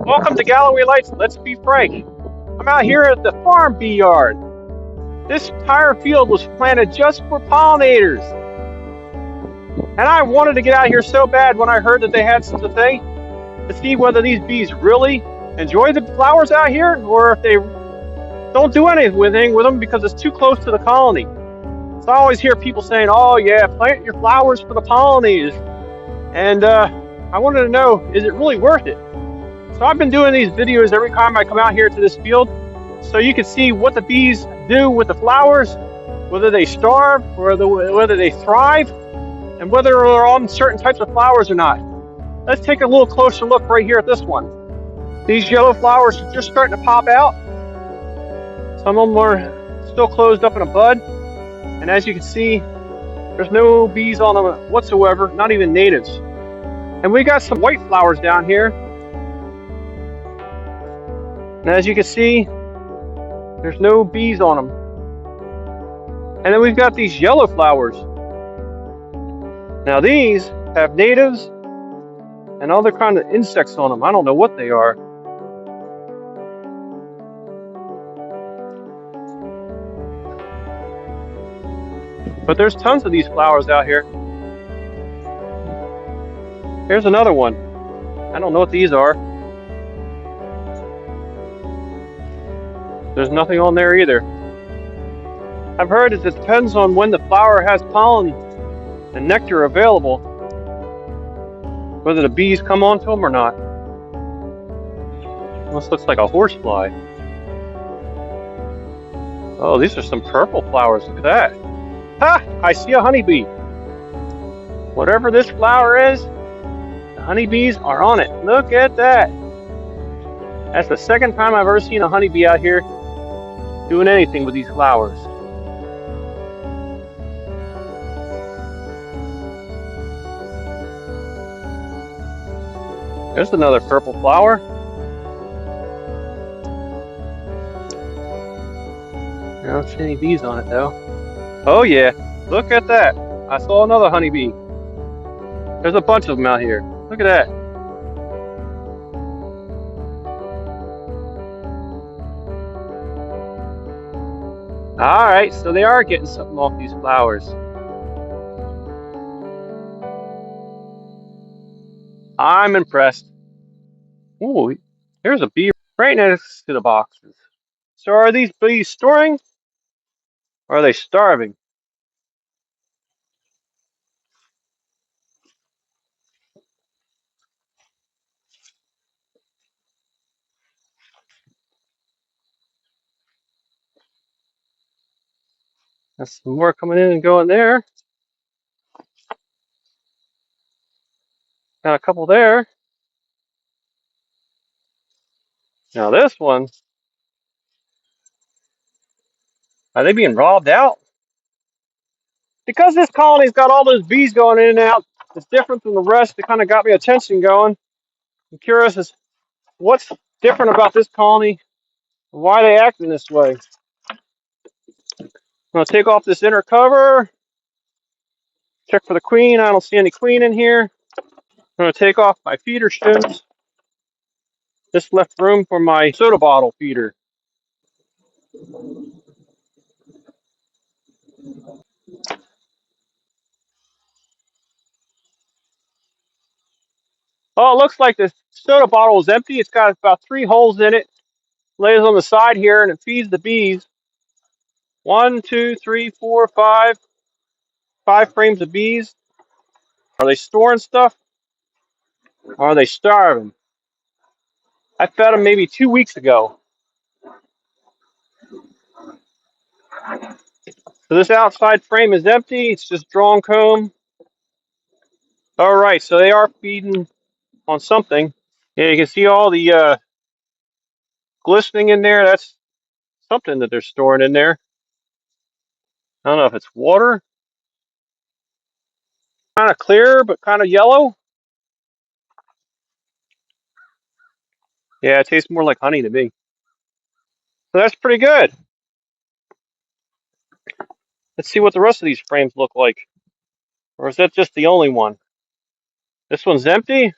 Welcome to Galloway Lights. Let's be frank. I'm out here at the farm bee yard. This entire field was planted just for pollinators. And I wanted to get out here so bad when I heard that they had such a thing to see whether these bees really enjoy the flowers out here or if they don't do anything with them because it's too close to the colony. So I always hear people saying, oh yeah, plant your flowers for the pollinators. And I wanted to know, is it really worth it? So I've been doing these videos every time I come out here to this field so you can see what the bees do with the flowers, whether they starve or whether they thrive, and whether they're on certain types of flowers or not. Let's take a little closer look right here at this one. These yellow flowers are just starting to pop out. Some of them are still closed up in a bud. And as you can see, there's no bees on them whatsoever, not even natives. And we got some white flowers down here. And as you can see, there's no bees on them. And then we've got these yellow flowers. Now these have natives and other kind of insects on them. I don't know what they are. But there's tons of these flowers out here. Here's another one. I don't know what these are. There's nothing on there either. I've heard it depends on when the flower has pollen and nectar available, whether the bees come onto them or not. This looks like a horsefly. Oh, these are some purple flowers. Look at that. Ha! I see a honeybee. Whatever this flower is, the honeybees are on it. Look at that. That's the second time I've ever seen a honeybee out here doing anything with these flowers. There's another purple flower. I don't see any bees on it though. Oh yeah, look at that. I saw another honeybee. There's a bunch of them out here. Look at that. Alright, so they are getting something off these flowers. I'm impressed. Ooh, there's a bee right next to the boxes. So are these bees storing? Or are they starving? There's some more coming in and going there. Got a couple there. Now this one, are they being robbed out? Because this colony's got all those bees going in and out, it's different from the rest. It kind of got me attention going. I'm curious as what's different about this colony and why they act in this way. I'm going to take off this inner cover. Check for the queen. I don't see any queen in here. I'm going to take off my feeder shins. This left room for my soda bottle feeder. Oh, it looks like the soda bottle is empty. It's got about 3 holes in it. Lays on the side here and it feeds the bees. 1, 2, 3, 4, 5. 5 frames of bees. Are they storing stuff? Or are they starving? I fed them maybe 2 weeks ago. So this outside frame is empty. It's just drawn comb. All right, so they are feeding on something. Yeah, you can see all the glistening in there. That's something that they're storing in there. I don't know if it's water. Kind of clear, but kind of yellow. Yeah, it tastes more like honey to me. So that's pretty good. Let's see what the rest of these frames look like. Or is that just the only one? This one's empty.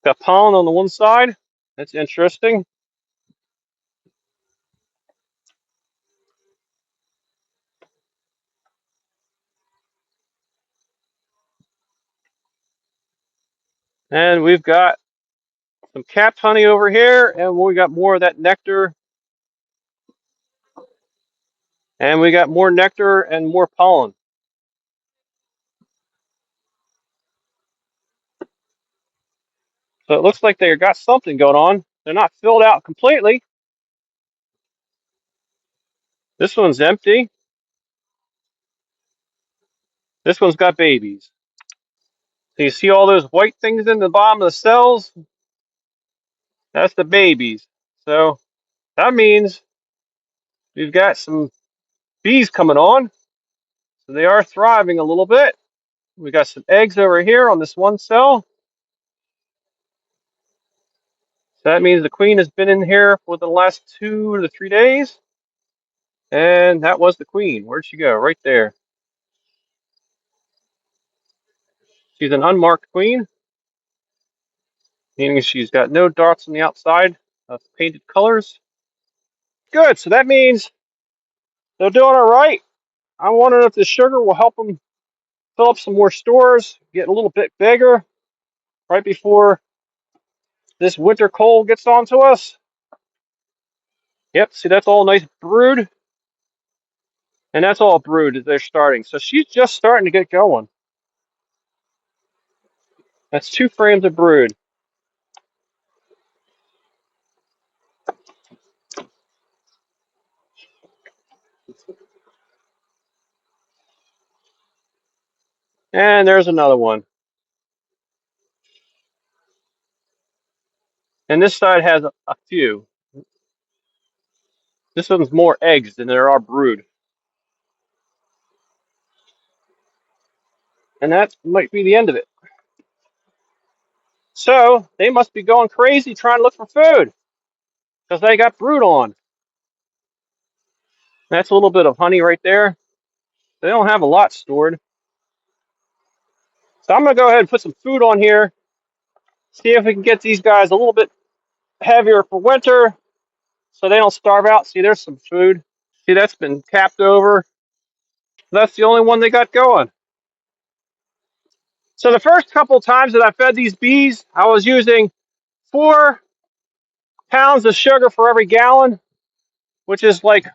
Got pollen on the one side. That's interesting. And we've got some capped honey over here, and we got more of that nectar. And we got more nectar and more pollen. So it looks like they got something going on. They're not filled out completely. This one's empty. This one's got babies. So you see all those white things in the bottom of the cells? That's the babies. So that means we've got some bees coming on. So they are thriving a little bit. We got some eggs over here on this one cell. So that means the queen has been in here for the last 2 to 3 days. And that was the queen. Where'd she go? Right there. She's an unmarked queen, meaning she's got no dots on the outside of painted colors. Good. So that means they're doing all right. I'm wondering if the sugar will help them fill up some more stores, get a little bit bigger right before this winter cold gets onto us. Yep, see, that's all nice brood. And that's all brood they're starting. So she's just starting to get going. That's 2 frames of brood. And there's another one. And this side has a few. This one's more eggs than there are brood. And that might be the end of it. So they must be going crazy trying to look for food because they got brood on. That's a little bit of honey right there. They don't have a lot stored. So I'm going to go ahead and put some food on here, see if we can get these guys a little bit heavier for winter so they don't starve out. See, there's some food. See, that's been capped over. That's the only one they got going. So the first couple times that I fed these bees, I was using 4 pounds of sugar for every gallon, which is like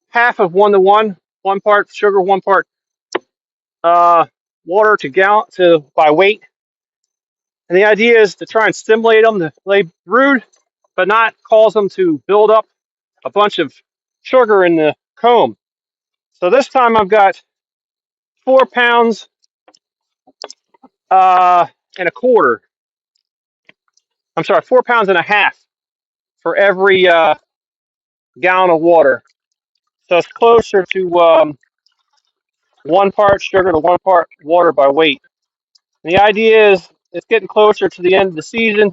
half of 1 to 1. 1 part sugar, 1 part water to gallon to by weight. And the idea is to try and stimulate them to lay brood, but not cause them to build up a bunch of sugar in the comb. So this time I've got 4 pounds and a quarter. I'm sorry, 4 pounds and a half for every gallon of water. So it's closer to 1 part sugar to 1 part water by weight. And the idea is it's getting closer to the end of the season.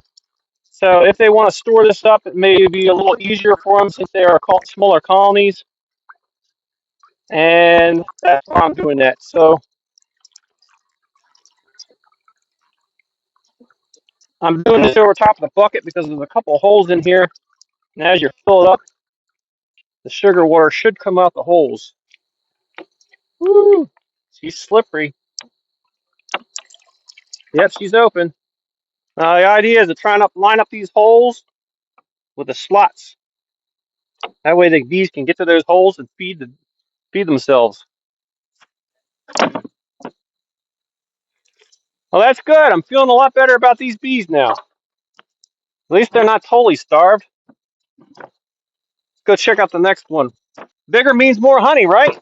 So if they want to store this up, it may be a little easier for them since they are smaller colonies. And that's why I'm doing that. So I'm doing this over top of the bucket because there's a couple of holes in here. And as you fill it up, the sugar water should come out the holes. Woo! She's slippery. Yep, she's open. The idea is to try and line up these holes with the slots. That way the bees can get to those holes and feed themselves. Well, that's good. I'm feeling a lot better about these bees now. At least they're not totally starved. Let's go check out the next one. Bigger means more honey, right?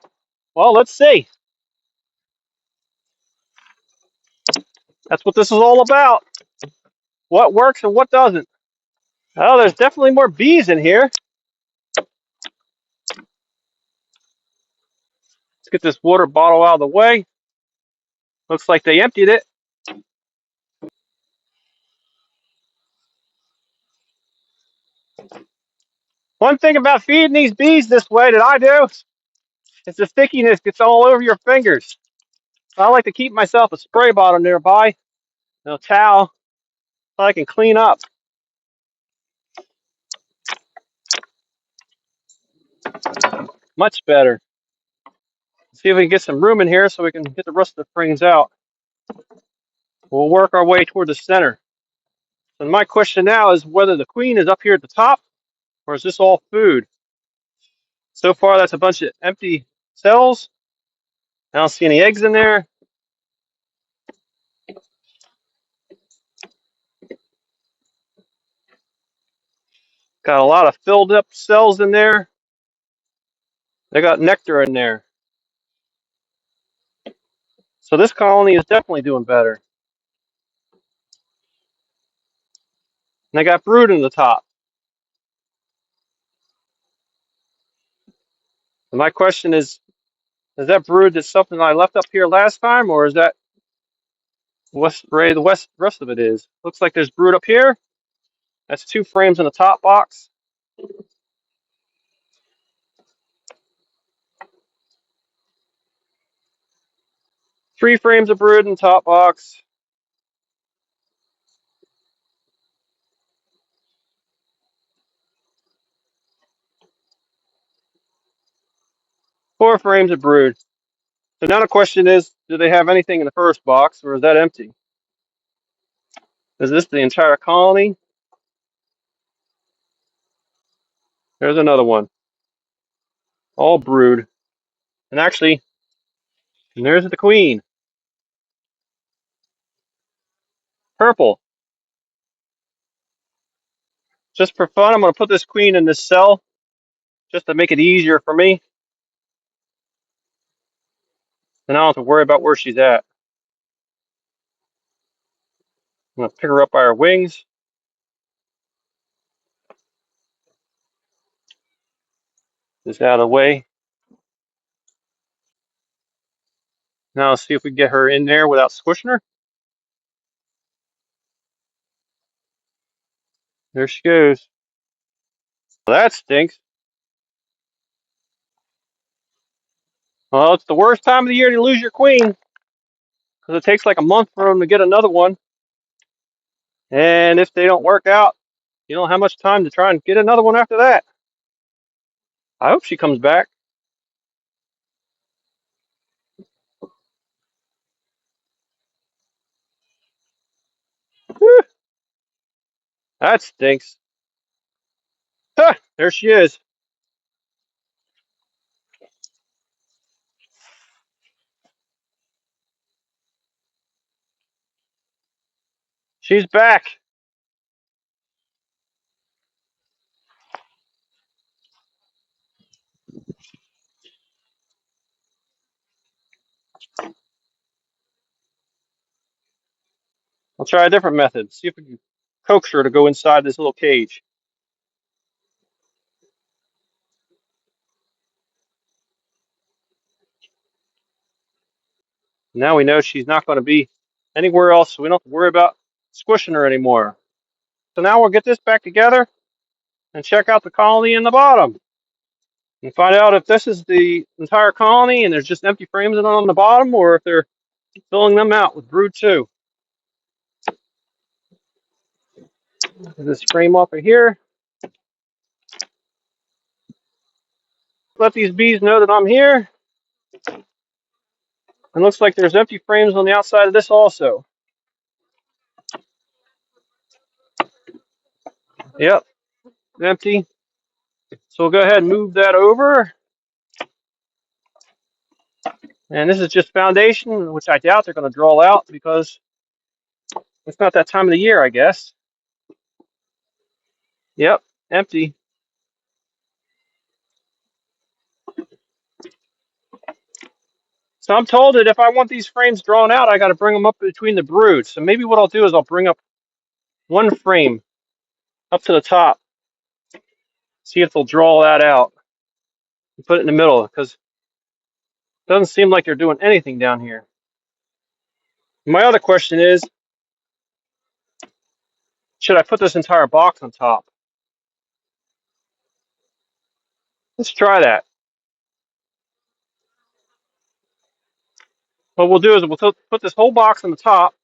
Well, let's see. That's what this is all about. What works and what doesn't. Oh, there's definitely more bees in here. Let's get this water bottle out of the way. Looks like they emptied it. One thing about feeding these bees this way that I do is the stickiness gets all over your fingers. So I like to keep myself a spray bottle nearby, a towel. so I can clean up. Much better. See if we can get some room in here so we can get the rest of the frames out. We'll work our way toward the center. And my question now is whether the queen is up here at the top, or is this all food? So far, that's a bunch of empty cells. I don't see any eggs in there. Got a lot of filled up cells in there. They got nectar in there. So this colony is definitely doing better. And they got brood in the top. And my question is that brood that's something I left up here last time, or is that the rest of it is? Looks like there's brood up here. That's 2 frames in the top box. Three frames of brood in the top box. 4 frames of brood. So now the question is, do they have anything in the first box, or is that empty? Is this the entire colony? There's another one. All brood. And actually, and there's the queen. Purple. Just for fun, I'm going to put this queen in this cell, just to make it easier for me. And I don't have to worry about where she's at. I'm going to pick her up by her wings. Just out of the way. Now let's see if we can get her in there without squishing her. There she goes. Well, that stinks. Well, it's the worst time of the year to lose your queen, because it takes like a month for them to get another one. And if they don't work out, you don't have much time to try and get another one after that. I hope she comes back. Whew, that stinks. Huh, there she is. She's back. I'll try a different method. See if we can coax her to go inside this little cage. Now we know she's not going to be anywhere else, so we don't have to worry about squishing her anymore. So now we'll get this back together and check out the colony in the bottom and find out if this is the entire colony and there's just empty frames on the bottom, or if they're filling them out with brood too. Get this frame off of here. Let these bees know that I'm here. And looks like there's empty frames on the outside of this also. Yep, empty. So we'll go ahead and move that over. And this is just foundation, which I doubt they're going to draw out because it's not that time of the year, I guess. Yep, empty. So I'm told that if I want these frames drawn out, I got to bring them up between the broods. So maybe what I'll do is I'll bring up one frame up to the top, see if they'll draw that out, and put it in the middle, because it doesn't seem like they're doing anything down here. My other question is, should I put this entire box on top? Let's try that. What we'll do is we'll put this whole box on the top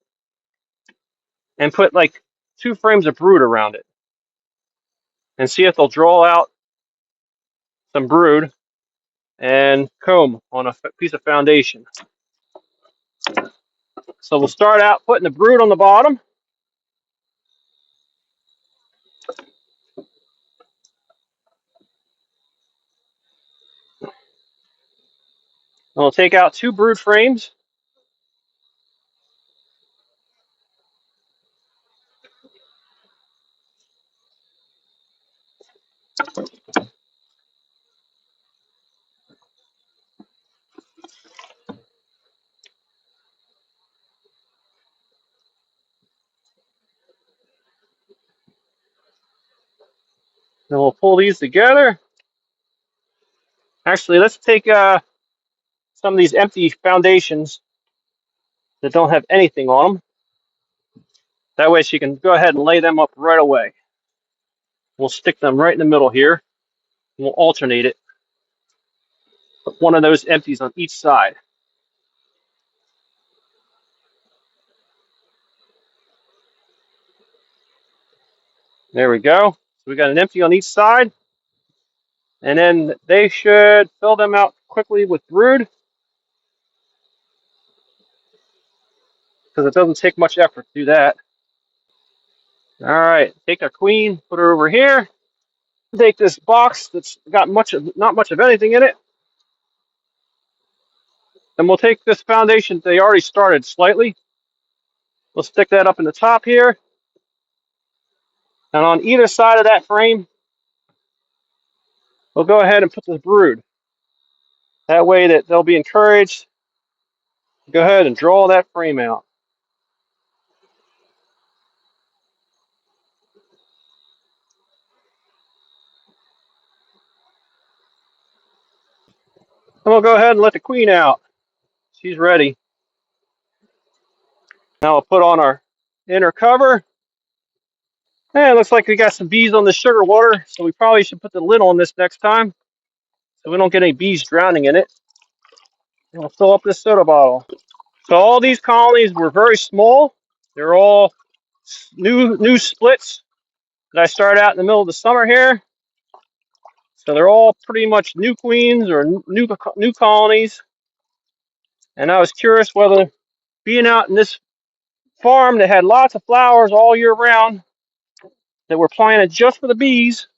and put like 2 frames of brood around it and see if they'll draw out some brood and comb on a piece of foundation. So we'll start out putting the brood on the bottom. And we'll take out 2 brood frames. Then we'll pull these together. Actually, let's take some of these empty foundations that don't have anything on them. That way she can go ahead and lay them up right away. We'll stick them right in the middle here. We'll alternate it. Put one of those empties on each side. There we go. So we got an empty on each side. And then they should fill them out quickly with brood, because it doesn't take much effort to do that. All right, take our queen, put her over here. Take this box that's got not much of anything in it, and we'll take this foundation they already started slightly. We'll stick that up in the top here, and on either side of that frame, we'll go ahead and put the brood. That way that they'll be encouraged to go ahead and draw that frame out. And we'll go ahead and let the queen out. She's ready. Now we'll put on our inner cover. And it looks like we got some bees on the sugar water, so we probably should put the lid on this next time so we don't get any bees drowning in it. And we'll fill up this soda bottle. So all these colonies were very small. They're all new splits that I started out in the middle of the summer here. So they're all pretty much new queens or new colonies. And I was curious whether, being out in this farm that had lots of flowers all year round that were planted just for the bees,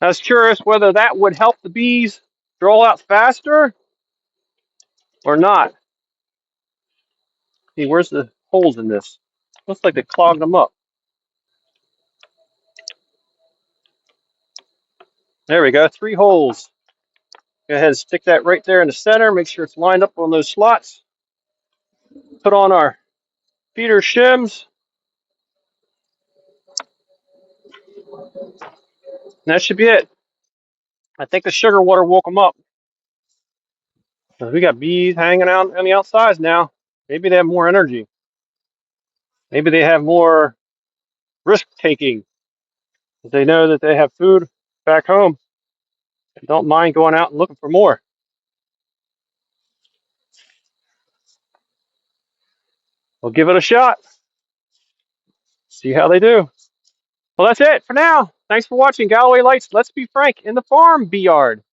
I was curious whether that would help the bees draw out faster or not. See, where's the holes in this? Looks like they clogged them up. There we go, 3 holes. Go ahead and stick that right there in the center. Make sure it's lined up on those slots. Put on our feeder shims. And that should be it. I think the sugar water woke them up. We got bees hanging out on the outsides now. Maybe they have more energy. Maybe they have more risk taking. They know that they have food back home and don't mind going out and looking for more. We'll give it a shot. See how they do. Well, that's it for now. Thanks for watching Galloway Lights. Let's be frank in the farm bee yard.